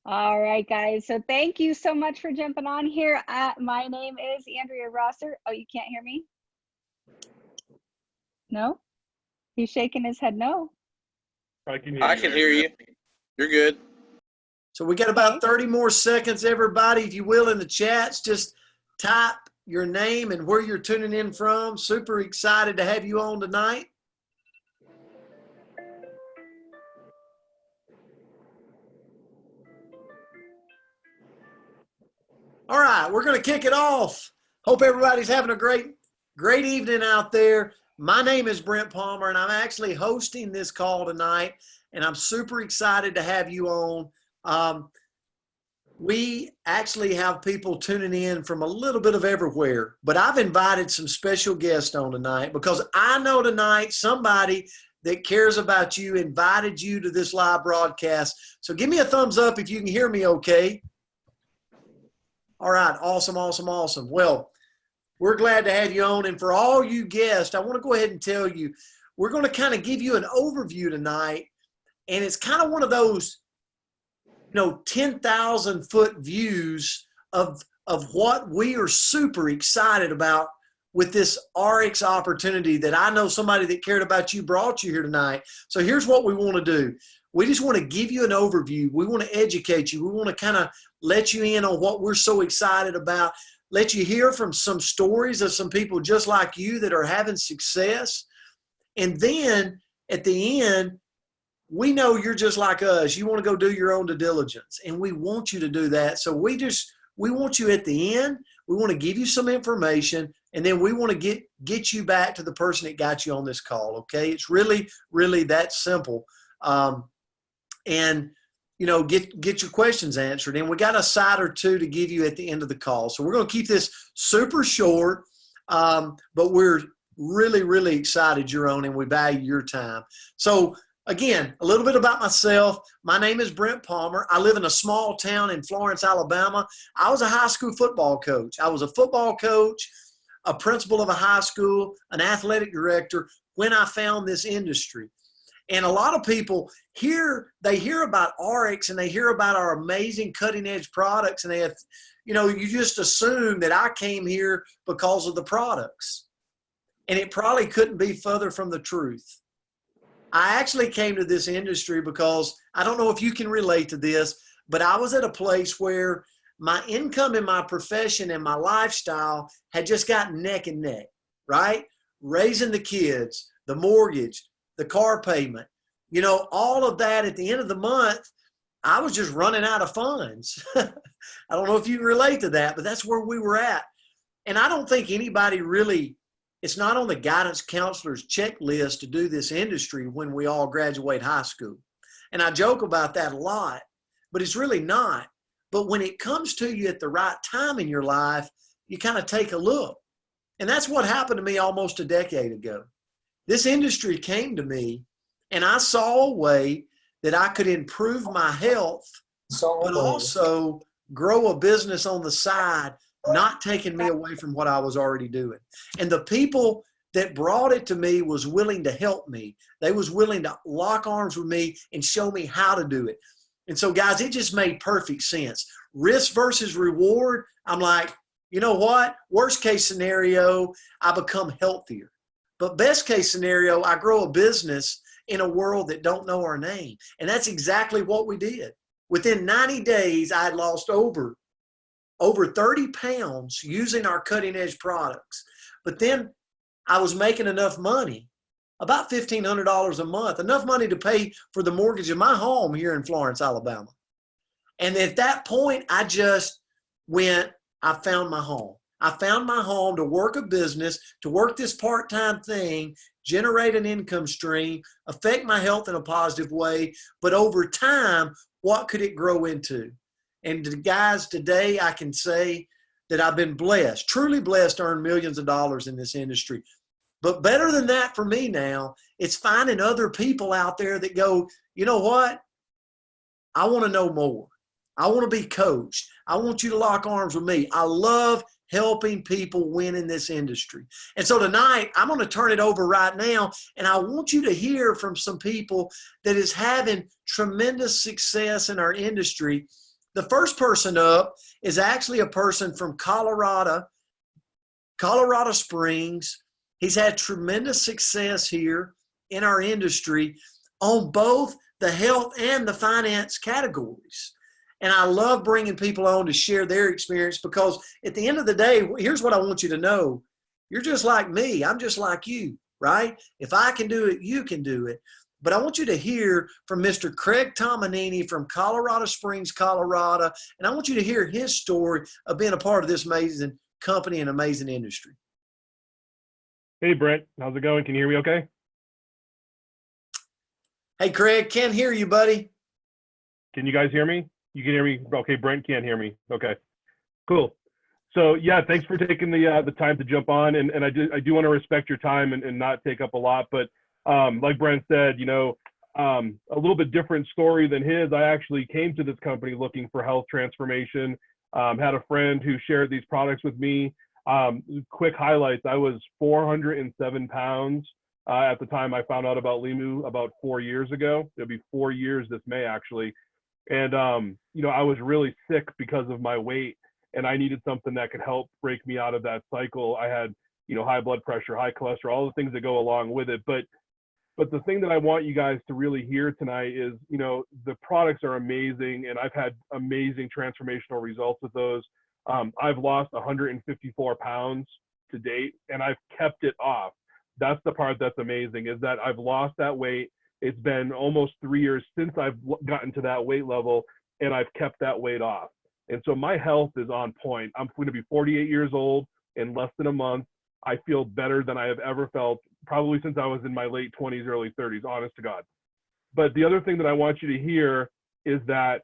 All right, guys. So thank you so much for jumping on here. My name is Andrea Rosser. Oh, you can't hear me? No? He's shaking his head no. I I can hear you. You're good. So we got about 30 more seconds, everybody. If you will, in the chats, just type your name and where you're tuning in from. Super excited to have you on tonight. All right, we're going to kick it off. Hope everybody's having a great evening out there. My name is Brent Palmer, and I'm actually hosting this call tonight, and I'm super excited to have you on. We actually have people tuning in from a little bit of everywhere, but I've invited some special guests on tonight because I know tonight somebody that cares about you invited you to this live broadcast. So give me a thumbs up if you can hear me okay. All right, awesome, awesome, awesome. Well, we're glad to have you on. And for all you guests, I want to go ahead and tell you, we're going to kind of give you an overview tonight. And it's kind of one of those, 10,000 foot views of what we are super excited about with this RX opportunity that I know somebody that cared about you brought you here tonight. So here's what we want to do. We just want to give you an overview. We want to educate you. We want to kind of let you in on what we're so excited about, let you hear from some stories of some people just like you that are having success. And then at the end, we know you're just like us. You want to go do your own due diligence, and we want you to do that. So we want you at the end. We want to give you some information, and then we want to get you back to the person that got you on this call. Okay, it's really, really that simple. And get your questions answered. And we got a side or two to give you at the end of the call. So we're going to keep this super short, but we're really, really excited you're on, and we value your time. So again, a little bit about myself. My name is Brent Palmer. I live in a small town in Florence, Alabama. I was a high school football coach. I was a football coach, a principal of a high school, an athletic director when I found this industry. And a lot of people they hear about RX and they hear about our amazing cutting edge products, and they have, you just assume that I came here because of the products. And it probably couldn't be further from the truth. I actually came to this industry because I don't know if you can relate to this, but I was at a place where my income and my profession and my lifestyle had just gotten neck and neck, right? Raising the kids, the mortgage, the car payment, all of that at the end of the month, I was just running out of funds. I don't know if you can relate to that, but that's where we were at. And I don't think anybody really, it's not on the guidance counselor's checklist to do this industry when we all graduate high school. And I joke about that a lot, but it's really not. But when it comes to you at the right time in your life, you kind of take a look. And that's what happened to me almost a decade ago. This industry came to me, and I saw a way that I could improve my health, but also grow a business on the side, not taking me away from what I was already doing. And the people that brought it to me was willing to help me. They was willing to lock arms with me and show me how to do it. And so, guys, it just made perfect sense. Risk versus reward. I'm like, you know what? Worst case scenario, I become healthier. But best case scenario, I grow a business in a world that don't know our name. And that's exactly what we did. Within 90 days, I had lost over 30 pounds using our cutting edge products. But then I was making enough money, about $1,500 a month, enough money to pay for the mortgage of my home here in Florence, Alabama. And at that point, I found my home. I found my home to work a business, to work this part-time thing, generate an income stream, affect my health in a positive way. But over time, what could it grow into? And guys, today I can say that I've been blessed, truly blessed to earn millions of dollars in this industry. But better than that for me now, it's finding other people out there that go, you know what? I want to know more. I want to be coached. I want you to lock arms with me. I love helping people win in this industry. And so tonight, I'm going to turn it over right now, and I want you to hear from some people that is having tremendous success in our industry. The first person up is actually a person from Colorado Springs. He's had tremendous success here in our industry on both the health and the finance categories. And I love bringing people on to share their experience, because at the end of the day, here's what I want you to know. You're just like me. I'm just like you, right? If I can do it, you can do it. But I want you to hear from Mr. Craig Tomanini from Colorado Springs, Colorado. And I want you to hear his story of being a part of this amazing company and amazing industry. Hey, Brent. How's it going? Can you hear me okay? Hey, Craig, can't hear you, buddy. Can you guys hear me? You can hear me? Okay, Brent can't hear me. Okay, cool. So yeah, thanks for taking the time to jump on, and I do want to respect your time and not take up a lot. But like Brent said, you know, a little bit different story than his. I actually came to this company looking for health transformation. Had a friend who shared these products with me. Quick highlights: I was 407 pounds at the time I found out about Limu about 4 years ago. It'll be 4 years this May actually. And, you know, I was really sick because of my weight, and I needed something that could help break me out of that cycle. I had, you know, high blood pressure, high cholesterol, all the things that go along with it. But the thing that I want you guys to really hear tonight is, you know, the products are amazing, and I've had amazing transformational results with those. I've lost 154 pounds to date, and I've kept it off. That's the part that's amazing, is that I've lost that weight. It's been almost 3 years since I've gotten to that weight level, and I've kept that weight off. And so my health is on point. I'm going to be 48 years old in less than a month. I feel better than I have ever felt, probably since I was in my late 20s, early 30s, honest to God. But the other thing that I want you to hear is that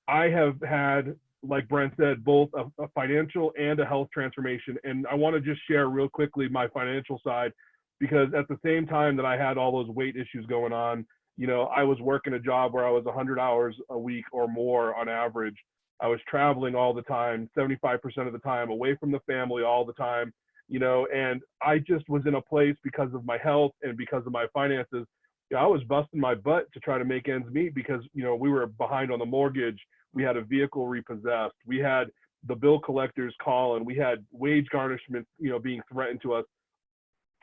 I have had, like Brent said, both a financial and a health transformation. And I want to just share real quickly my financial side, because at the same time that I had all those weight issues going on, you know, I was working a job where I was 100 hours a week or more on average. I was traveling all the time, 75% of the time, away from the family all the time, you know, and I just was in a place because of my health and because of my finances. You know, I was busting my butt to try to make ends meet because, you know, we were behind on the mortgage. We had a vehicle repossessed. We had the bill collectors calling. We had wage garnishment, you know, being threatened to us.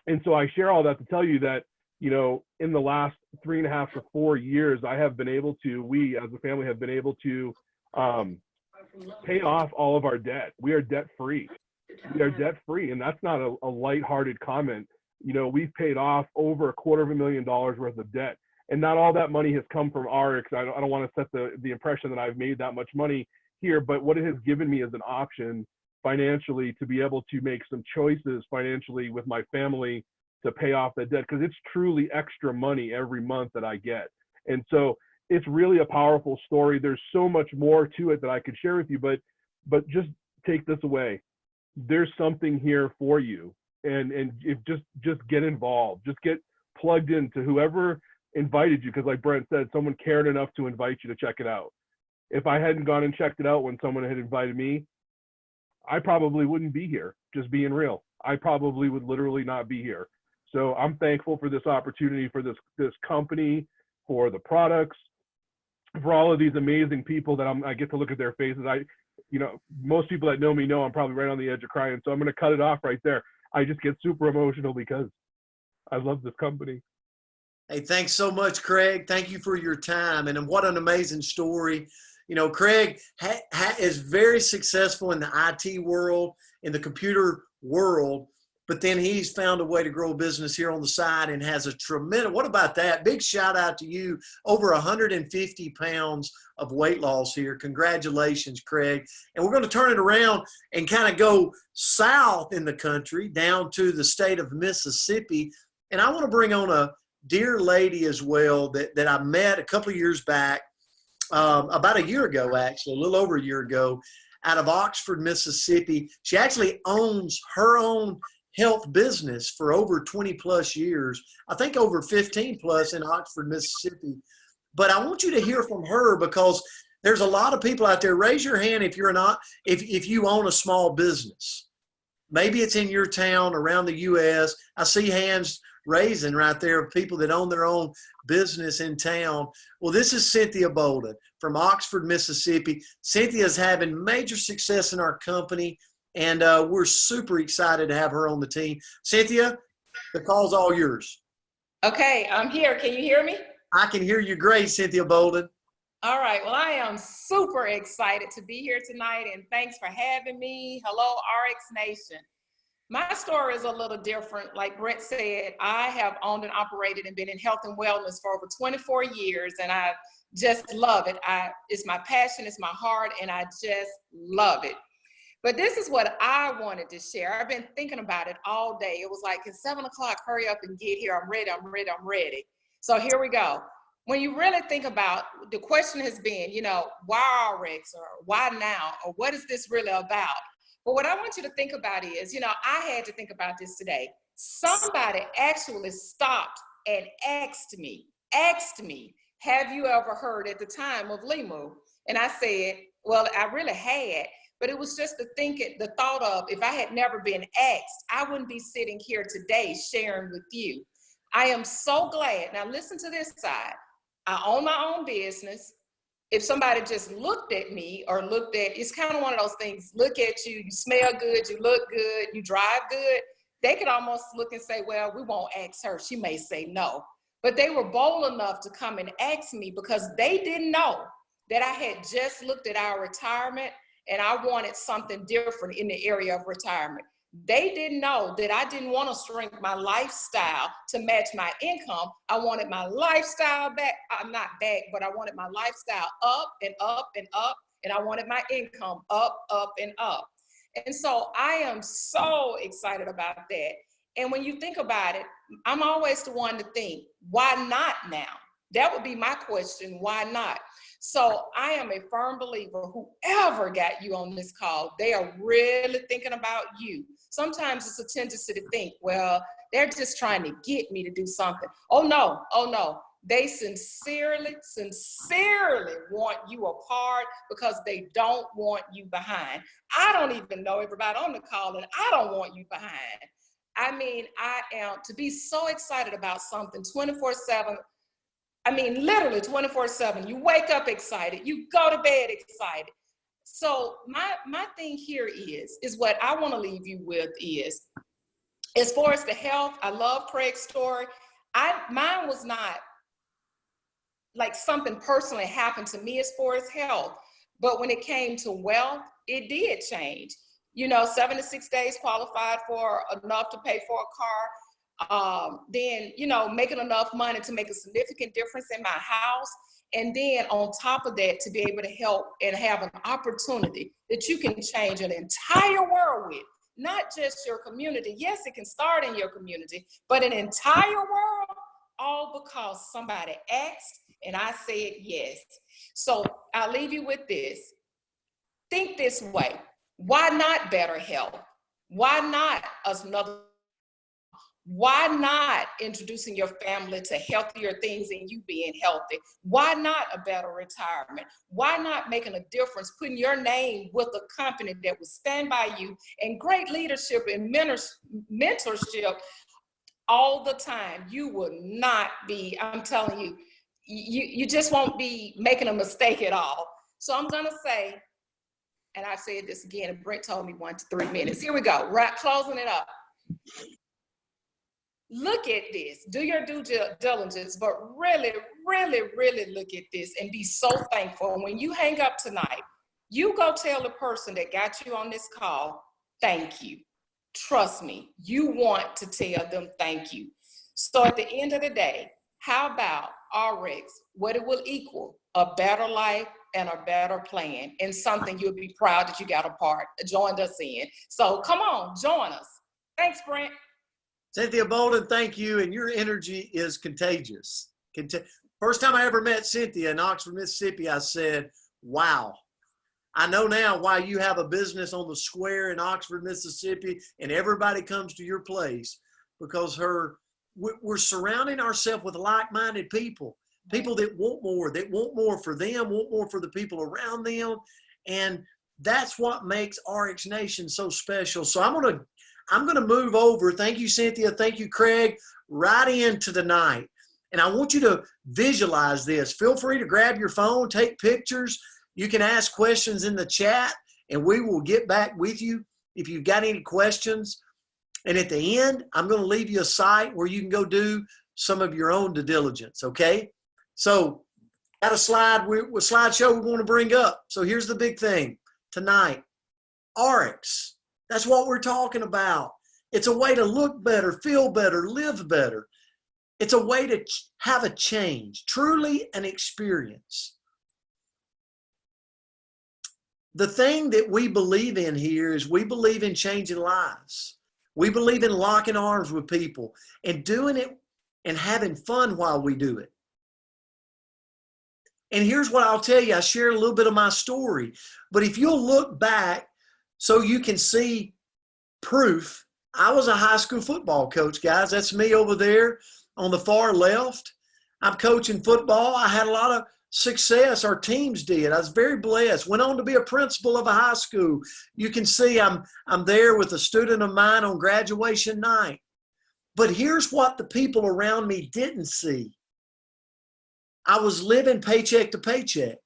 And so I share all that to tell you that, you know, in the last 3.5 to 4 years, I have been able to, we as a family have been able to pay off all of our debt. We are debt free. We are debt free. And that's not a lighthearted comment. You know, we've paid off over $250,000 worth of debt. And not all that money has come from RX. I don't want to set the impression that I've made that much money here, but what it has given me is an option financially to be able to make some choices financially with my family to pay off that debt, because it's truly extra money every month that I get. And so it's really a powerful story. There's so much more to it that I could share with you, but just take this away. There's something here for you, and if just get involved, just get plugged into whoever invited you, because like Brent said, someone cared enough to invite you to check it out. If I hadn't gone and checked it out when someone had invited me, I probably wouldn't be here, just being real. I probably would literally not be here. So I'm thankful for this opportunity, for this company, for the products, for all of these amazing people that I get to look at their faces. You know, most people that know me know I'm probably right on the edge of crying. So I'm going to cut it off right there. I just get super emotional because I love this company. Hey, thanks so much, Craig. Thank you for your time. And what an amazing story. You know, Craig is very successful in the IT world, in the computer world, but then he's found a way to grow a business here on the side and has a tremendous, what about that? Big shout out to you. Over 150 pounds of weight loss here. Congratulations, Craig. And we're going to turn it around and kind of go south in the country down to the state of Mississippi. And I want to bring on a dear lady as well that I met a couple of years back. About a year ago, actually, a little over a year ago, out of Oxford, Mississippi. She actually owns her own health business for over 20 plus years. I think over 15 plus in Oxford, Mississippi. But I want you to hear from her, because there's a lot of people out there. Raise your hand if you're not, if you own a small business. Maybe it's in your town, around the U.S. I see hands raising right there of people that own their own business in town. Well, this is Cynthia Bolden from Oxford, Mississippi. Cynthia's having major success in our company, and we're super excited to have her on the team. Cynthia, the call's all yours. Okay, I'm here. Can you hear me? I can hear you great, Cynthia Bolden. All right. Well, I am super excited to be here tonight, and thanks for having me. Hello, RX Nation. My story is a little different. Like Brent said, I have owned and operated and been in health and wellness for over 24 years, and I just love it. It's my passion, it's my heart, and I just love it. But this is what I wanted to share. I've been thinking about it all day. It was like, it's 7 o'clock, hurry up and get here. I'm ready, I'm ready, I'm ready. So here we go. When you really think about, the question has been, you know, why RX, or why now, or what is this really about? But what I want you to think about is, you know, I had to think about this today. Somebody actually stopped and asked me, have you ever heard at the time of Limu? And I said, well, I really had, but it was just the thought of, if I had never been asked, I wouldn't be sitting here today sharing with you. I am so glad. Now listen to this side. I own my own business. If somebody just looked at me or looked at, it's kind of one of those things, look at you, you smell good, you look good, you drive good, they could almost look and say, well, we won't ask her. She may say no. But they were bold enough to come and ask me because they didn't know that I had just looked at our retirement and I wanted something different in the area of retirement. They didn't know that I didn't want to shrink my lifestyle to match my income. I wanted my lifestyle back. I'm not back, but I wanted my lifestyle up and up and up. And I wanted my income up, up and up. And so I am so excited about that. And when you think about it, I'm always the one to think, why not now? That would be my question, why not? So I am a firm believer, whoever got you on this call, they are really thinking about you. Sometimes it's a tendency to think, well, they're just trying to get me to do something. Oh no. They sincerely want you a part because they don't want you behind. I don't even know everybody on the call, and I don't want you behind. I mean, I am to be so excited about something 24/7. I mean, literally 24/7. You wake up excited, you go to bed excited. So my thing here is what I want to leave you with is, as far as the health, I love Craig's story. Mine was not like something personally happened to me as far as health, but when it came to wealth, it did change. You know, 7 to 6 days qualified for enough to pay for a car. Then, you know, making enough money to make a significant difference in my house. And then on top of that, to be able to help and have an opportunity that you can change an entire world with, not just your community. Yes, it can start in your community, but an entire world, all because somebody asked and I said yes. So I'll leave you with this. Think this way. Why not better health? Why not another? Why not introducing your family to healthier things and you being healthy? Why not a better retirement? Why not making a difference, putting your name with a company that will stand by you, and great leadership and mentorship all the time? You will not be, I'm telling you, you just won't be making a mistake at all. So I'm gonna say, and I've said this again, and Brent told me 1 to 3 minutes. Here we go, right, closing it up. Look at this, do your due diligence, but really, really, really look at this and be so thankful. When you hang up tonight, you go tell the person that got you on this call, thank you. Trust me, you want to tell them thank you. So at the end of the day, how about RX, what it will equal? A better life and a better plan, and something you'll be proud that you joined us in. So come on, join us. Thanks, Brent. Cynthia Bolden, thank you. And your energy is contagious. First time I ever met Cynthia in Oxford, Mississippi, I said, wow. I know now why you have a business on the square in Oxford, Mississippi, and everybody comes to your place, because we're surrounding ourselves with like-minded people, people that want more for them, want more for the people around them. And that's what makes RX Nation so special. So I'm I'm going to move over. Thank you, Cynthia. Thank you, Craig. Right into tonight. And I want you to visualize this. Feel free to grab your phone, take pictures. You can ask questions in the chat, and we will get back with you if you've got any questions. And at the end, I'm going to leave you a site where you can go do some of your own due diligence, okay? So, got a slideshow we want to bring up. So here's the big thing tonight. RX. That's what we're talking about. It's a way to look better, feel better, live better. It's a way to have a change, truly an experience. The thing that we believe in here is we believe in changing lives. We believe in locking arms with people and doing it and having fun while we do it. And here's what I'll tell you. I shared a little bit of my story, but if you'll look back so you can see proof, I was a high school football coach, guys. That's me over there on the far left. I'm coaching football. I had a lot of success. Our teams did. I was very blessed. Went on to be a principal of a high school. You can see I'm there with a student of mine on graduation night. But here's what the people around me didn't see. I was living paycheck to paycheck.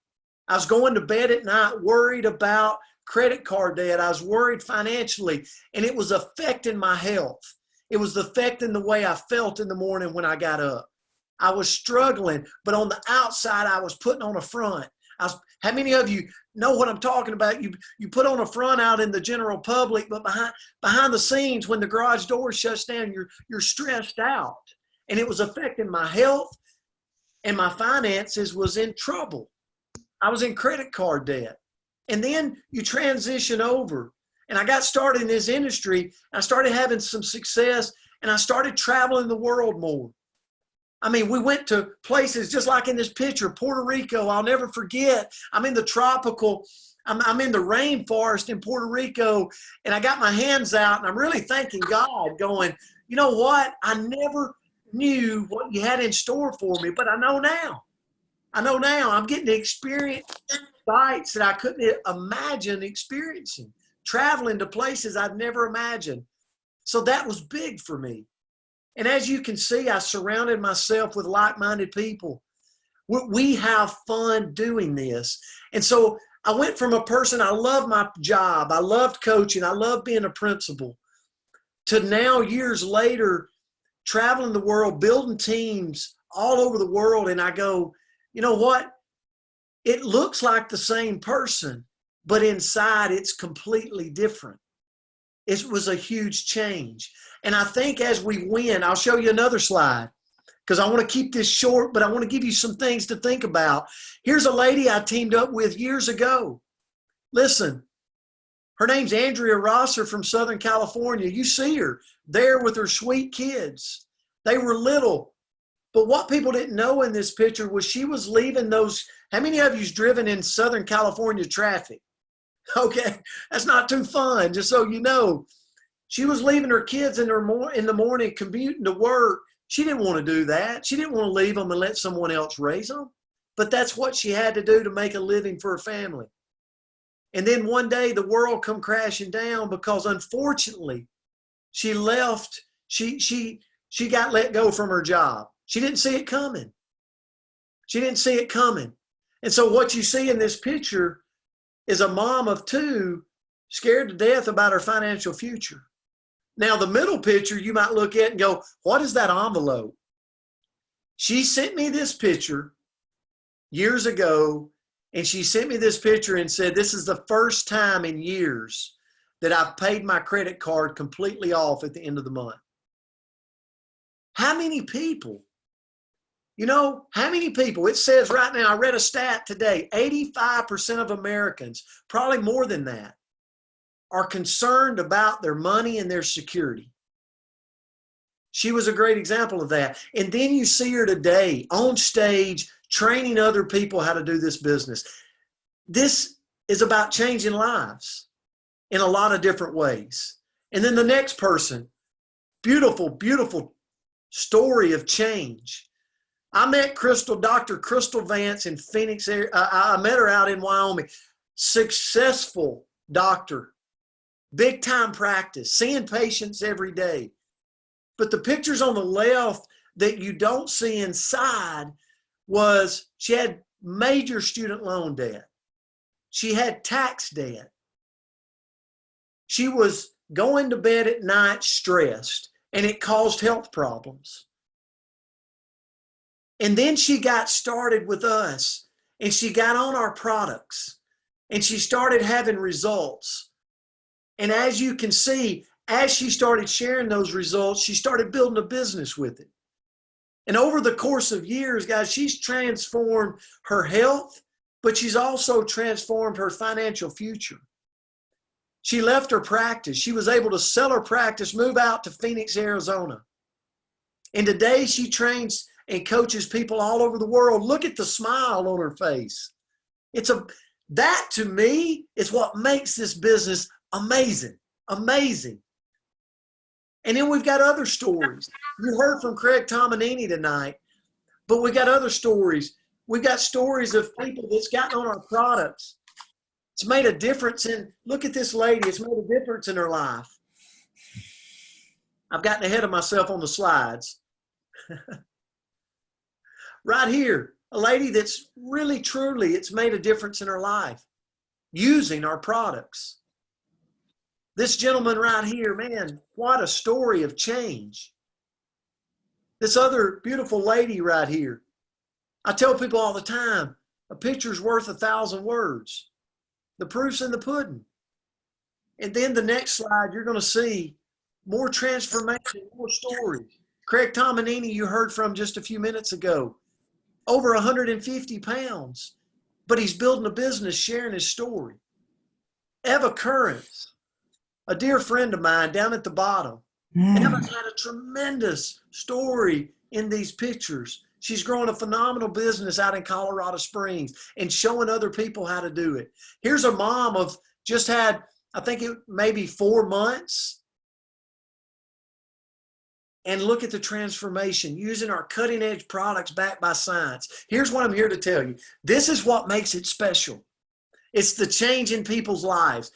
I was going to bed at night worried about credit card debt. I was worried financially, and it was affecting my health. It was affecting the way I felt in the morning when I got up. I was struggling, but on the outside, I was putting on a front. How many of you know what I'm talking about? You put on a front out in the general public, but behind the scenes, when the garage door shuts down, you're stressed out. And it was affecting my health, and my finances was in trouble. I was in credit card debt. And then you transition over. And I got started in this industry. I started having some success, and I started traveling the world more. I mean, we went to places just like in this picture, Puerto Rico. I'll never forget. I'm in the tropical, I'm in the rainforest in Puerto Rico, and I got my hands out, and I'm really thanking God, going, you know what? I never knew what you had in store for me, but I know now. I know now. I'm getting to experience sights that I couldn't imagine experiencing, traveling to places I'd never imagined. So that was big for me. And as you can see, I surrounded myself with like-minded people. We have fun doing this. And so I went from a person, I loved my job, I loved coaching, I loved being a principal, to now years later, traveling the world, building teams all over the world. And I go, you know what? It looks like the same person, but inside it's completely different. It was a huge change. And I think as we win, I'll show you another slide because I want to keep this short, but I want to give you some things to think about. Here's a lady I teamed up with years ago. Listen, her name's Andrea Rosser from Southern California. You see her there with her sweet kids. They were little. But what people didn't know in this picture was she was leaving those. How many of you's driven in Southern California traffic? Okay, that's not too fun, just so you know. She was leaving her kids in the morning, commuting to work. She didn't want to do that. She didn't want to leave them and let someone else raise them. But that's what she had to do to make a living for her family. And then one day the world come crashing down because unfortunately she left. She got let go from her job. She didn't see it coming. She didn't see it coming. And so what you see in this picture is a mom of two scared to death about her financial future. Now, the middle picture you might look at and go, what is that envelope? She sent me this picture years ago, and she sent me this picture and said, this is the first time in years that I've paid my credit card completely off at the end of the month. How many people? You know, how many people? It says right now, I read a stat today, 85% of Americans, probably more than that, are concerned about their money and their security. She was a great example of that. And then you see her today on stage training other people how to do this business. This is about changing lives in a lot of different ways. And then the next person, beautiful, beautiful story of change. I met Dr. Crystal Vance in Phoenix. I met her out in Wyoming. Successful doctor. big time practice, seeing patients every day. But the pictures on the left that you don't see inside was she had major student loan debt. She had tax debt. She was going to bed at night stressed, and it caused health problems. And then she got started with us, and she got on our products, and she started having results. And as you can see, as she started sharing those results, she started building a business with it. And over the course of years, guys, she's transformed her health, but she's also transformed her financial future. She left her practice. She was able to sell her practice, move out to Phoenix, Arizona. And today she trains and coaches people all over the world. Look at the smile on her face. That to me is what makes this business amazing, amazing. And then we've got other stories. You heard from Craig Tomanini tonight, but we got other stories. We've got stories of people that's gotten on our products. It's made a difference look at this lady, it's made a difference in her life. I've gotten ahead of myself on the slides. Right here, a lady that's really, truly, it's made a difference in her life using our products. This gentleman right here, man, what a story of change. This other beautiful lady right here. I tell people all the time, a picture's worth 1,000 words. The proof's in the pudding. And then the next slide, you're going to see more transformation, more stories. Craig Tomanini, you heard from just a few minutes ago, over 150 pounds, but he's building a business sharing his story. Eva Currents, a dear friend of mine down at the bottom. Eva's had a tremendous story in these pictures. She's growing a phenomenal business out in Colorado Springs and showing other people how to do it. Here's a mom of just had, I think it maybe 4 months. And look at the transformation using our cutting edge products backed by science. Here's what I'm here to tell you. This is what makes it special. It's the change in people's lives.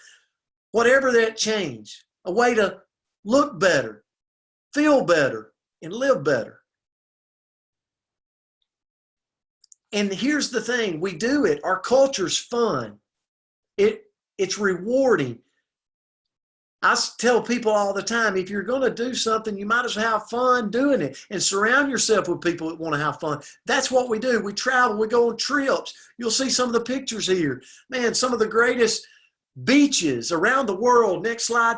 Whatever that change, a way to look better, feel better, and live better. And here's the thing, we do it. Our culture's fun. It's rewarding. I tell people all the time, if you're going to do something, you might as well have fun doing it and surround yourself with people that want to have fun. That's what we do. We travel, we go on trips. You'll see some of the pictures here. Man, some of the greatest beaches around the world. Next slide.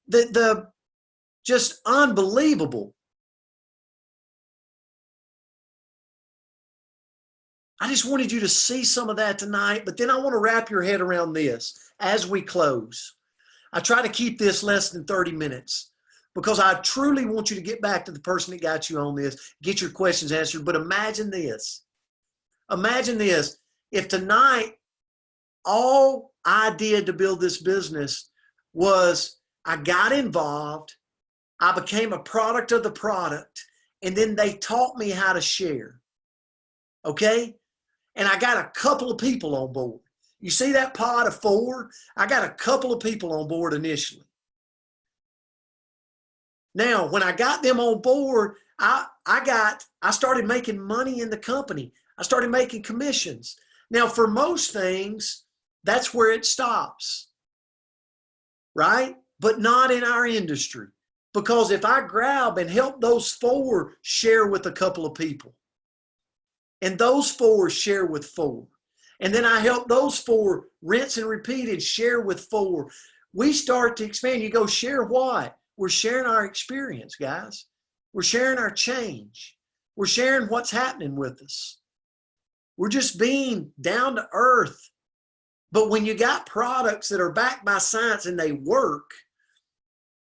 The just unbelievable. I just wanted you to see some of that tonight, but then I want to wrap your head around this as we close. I try to keep this less than 30 minutes because I truly want you to get back to the person that got you on this, get your questions answered. But imagine this. Imagine this. If tonight all I did to build this business was I got involved, I became a product of the product, and then they taught me how to share. Okay? And I got a couple of people on board. You see that pod of 4? I got a couple of people on board initially. Now, when I got them on board, I started making money in the company. I started making commissions. Now, for most things, that's where it stops, right? But not in our industry. Because if I grab and help those 4 share with a couple of people, and those 4 share with 4, and then I help those 4 rinse and repeat and share with 4. We start to expand. You go, share what? We're sharing our experience, guys. We're sharing our change. We're sharing what's happening with us. We're just being down to earth. But when you got products that are backed by science and they work,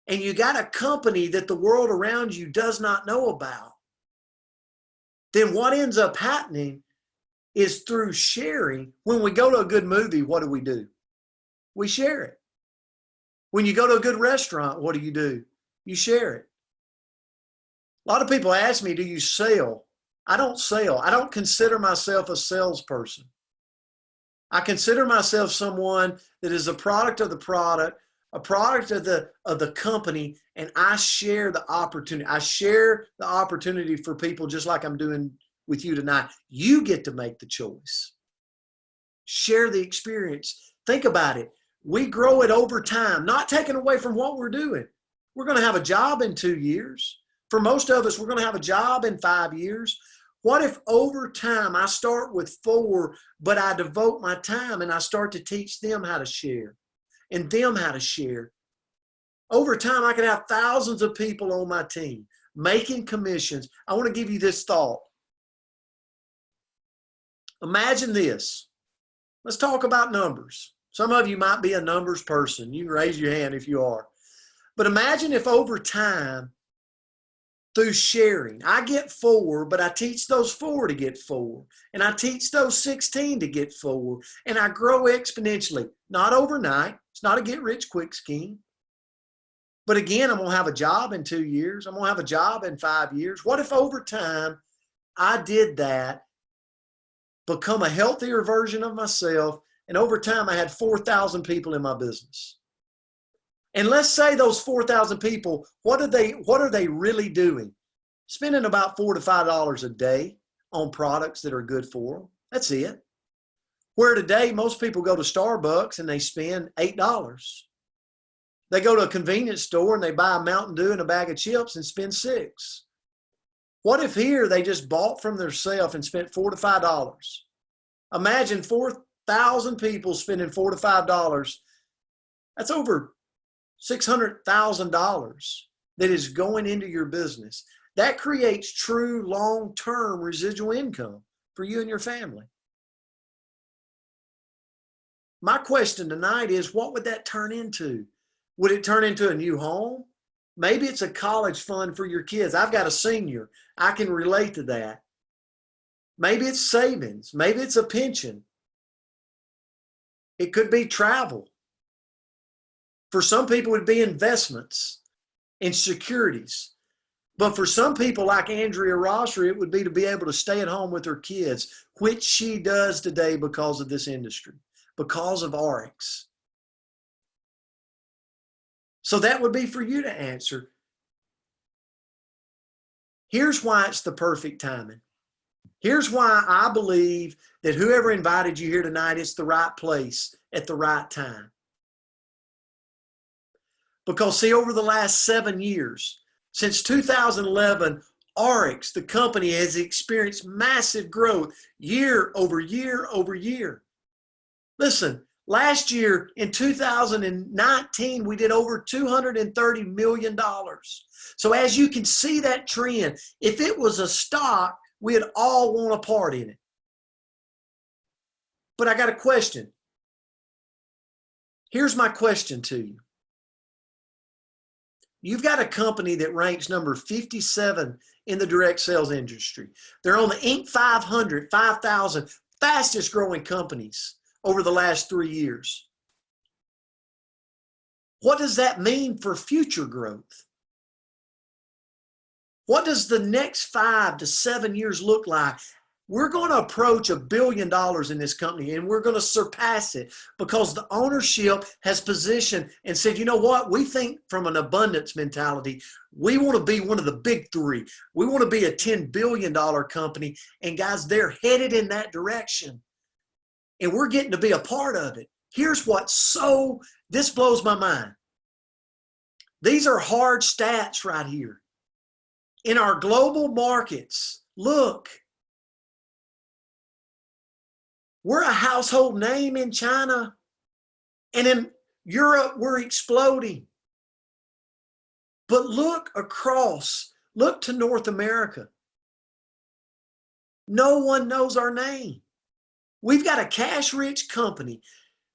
and you got a company that the world around you does not know about, then what ends up happening is through sharing. When we go to a good movie, what do? We share it. When you go to a good restaurant, what do? You share it. A lot of people ask me, do you sell? I don't sell. I don't consider myself a salesperson. I consider myself someone that is a product of the product, a product of the company, and I share the opportunity. I share the opportunity for people just like I'm doing with you tonight. You get to make the choice. Share the experience. Think about it. We grow it over time, not taking away from what we're doing. We're going to have a job in 2 years. For most of us, we're going to have a job in 5 years. What if over time I start with 4, but I devote my time and I start to teach them how to share and them how to share? Over time, I could have thousands of people on my team making commissions. I want to give you this thought. Imagine this. Let's talk about numbers. Some of you might be a numbers person. You can raise your hand if you are. But imagine if over time, through sharing, I get 4, but I teach those 4 to get 4. And I teach those 16 to get 4. And I grow exponentially. Not overnight. It's not a get-rich-quick scheme. But again, I'm going to have a job in 2 years. I'm going to have a job in 5 years. What if over time I did that, become a healthier version of myself, and over time I had 4,000 people in my business? And let's say those 4,000 people, what are they really doing? Spending about $4 to $5 a day on products that are good for them. That's it. Where today most people go to Starbucks and they spend $8. They go to a convenience store and they buy a Mountain Dew and a bag of chips and spend $6. What if here they just bought from themselves and spent $4 to $5? Imagine 4,000 people spending $4 to $5. That's over $600,000 that is going into your business. That creates true long-term residual income for you and your family. My question tonight is, what would that turn into? Would it turn into a new home? Maybe it's a college fund for your kids. I've got a senior. I can relate to that. Maybe it's savings. Maybe it's a pension. It could be travel. For some people, it would be investments in securities. But for some people like Andrea Rosser, it would be to be able to stay at home with her kids, which she does today because of this industry, because of RX. So that would be for you to answer. Here's why it's the perfect timing. Here's why I believe that whoever invited you here tonight, it's the right place at the right time. Because see, over the last 7 years, since 2011, RX, the company, has experienced massive growth year over year over year. Listen, last year in 2019, we did over $230 million. So as you can see that trend, if it was a stock, we'd all want a part in it. But I got a question. Here's my question to you. You've got a company that ranks number 57 in the direct sales industry. They're on the Inc. 500, 5,000 fastest growing companies over the last 3 years. What does that mean for future growth? What does the next 5 to 7 years look like? We're going to approach $1 billion in this company, and we're going to surpass it because the ownership has positioned and said, you know what? We think from an abundance mentality, we want to be one of the big 3. We want to be a $10 billion company. And guys, they're headed in that direction. And we're getting to be a part of it. Here's this blows my mind. These are hard stats right here. In our global markets, look. We're a household name in China, and in Europe, we're exploding. But look across, look to North America. No one knows our name. We've got a cash-rich company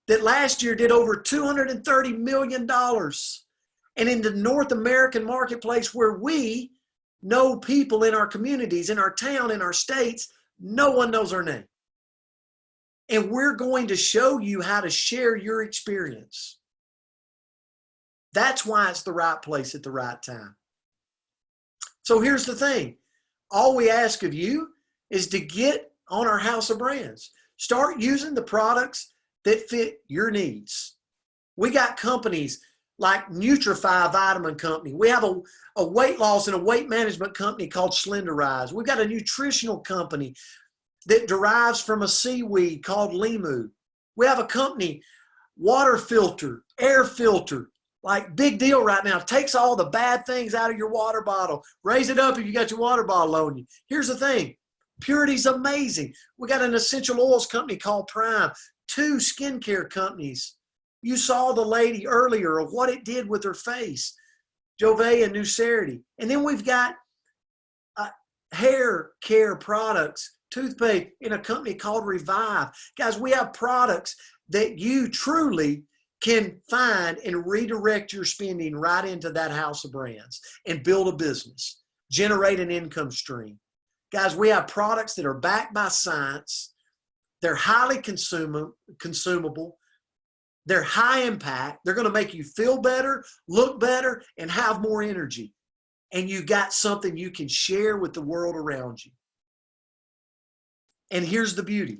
that last year did over $230 million. And in the North American marketplace where we know people in our communities, in our town, in our states, no one knows our name. And we're going to show you how to share your experience. That's why it's the right place at the right time. So here's the thing. All we ask of you is to get on our house of brands. Start using the products that fit your needs. We got companies like Nutrify Vitamin Company. We have a weight loss and a weight management company called Slenderize. We've got a nutritional company that derives from a seaweed called Limu. We have a company, water filter, air filter, like big deal right now. Takes all the bad things out of your water bottle. Raise it up if you got your water bottle on you. Here's the thing. Purity's amazing. We got an essential oils company called Prime. 2 skincare companies. You saw the lady earlier of what it did with her face. Jove and Nucerity. And then we've got hair care products, toothpaste in a company called Revive. Guys, we have products that you truly can find and redirect your spending right into that house of brands and build a business, generate an income stream. Guys, we have products that are backed by science. They're highly consumable. They're high impact. They're going to make you feel better, look better, and have more energy. And you got something you can share with the world around you. And here's the beauty.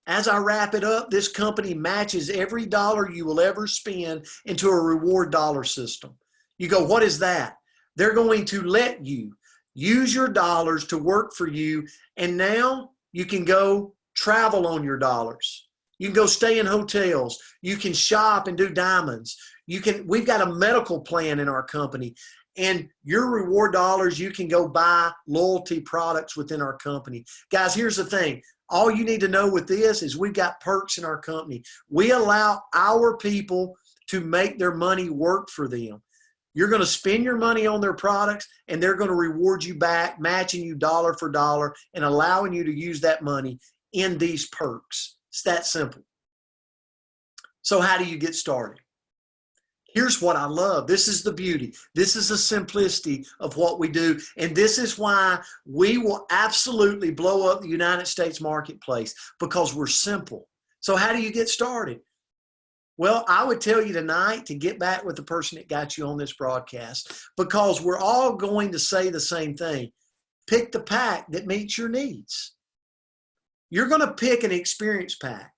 As I wrap it up, this company matches every dollar you will ever spend into a reward dollar system. You go, what is that? They're going to let you use your dollars to work for you. And now you can go travel on your dollars. You can go stay in hotels. You can shop and do diamonds. We've got a medical plan in our company. And your reward dollars, you can go buy loyalty products within our company. Guys, here's the thing. All you need to know with this is we've got perks in our company. We allow our people to make their money work for them. You're going to spend your money on their products, and they're going to reward you back, matching you dollar for dollar and allowing you to use that money in these perks. It's that simple. So how do you get started? Here's what I love. This is the beauty. This is the simplicity of what we do. And this is why we will absolutely blow up the United States marketplace, because we're simple. So how do you get started? Well, I would tell you tonight to get back with the person that got you on this broadcast, because we're all going to say the same thing. Pick the pack that meets your needs. You're going to pick an experience pack.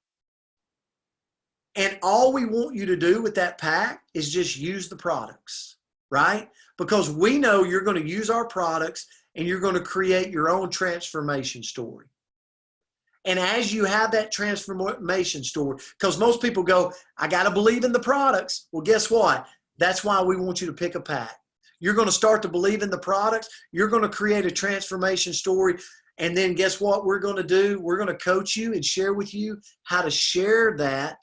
And all we want you to do with that pack is just use the products, right? Because we know you're going to use our products and you're going to create your own transformation story. And as you have that transformation story, because most people go, I got to believe in the products. Well, guess what? That's why we want you to pick a pack. You're going to start to believe in the products. You're going to create a transformation story. And then guess what we're going to do? We're going to coach you and share with you how to share that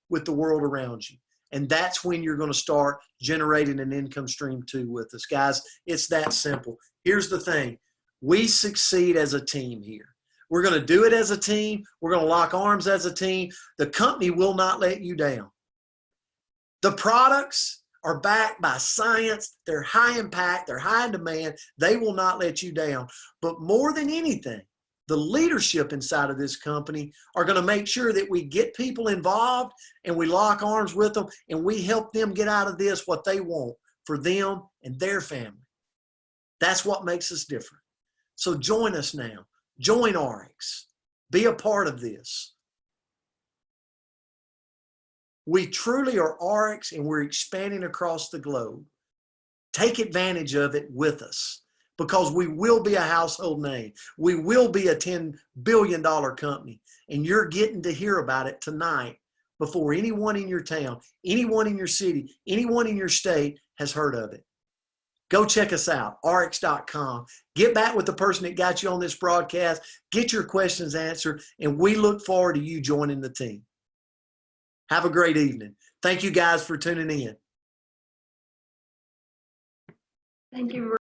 with the world around you. And that's when you're going to start generating an income stream too with us. Guys, it's that simple. Here's the thing. We succeed as a team here. We're going to do it as a team. We're going to lock arms as a team. The company will not let you down. The products are backed by science. They're high impact. They're high in demand. They will not let you down. But more than anything, the leadership inside of this company are going to make sure that we get people involved and we lock arms with them and we help them get out of this what they want for them and their family. That's what makes us different. So join us now. Join RX. Be a part of this. We truly are RX and we're expanding across the globe. Take advantage of it with us, because we will be a household name. We will be a $10 billion company, and you're getting to hear about it tonight before anyone in your town, anyone in your city, anyone in your state has heard of it. Go check us out, rx.com. Get back with the person that got you on this broadcast. Get your questions answered, and we look forward to you joining the team. Have a great evening. Thank you guys for tuning in. Thank you.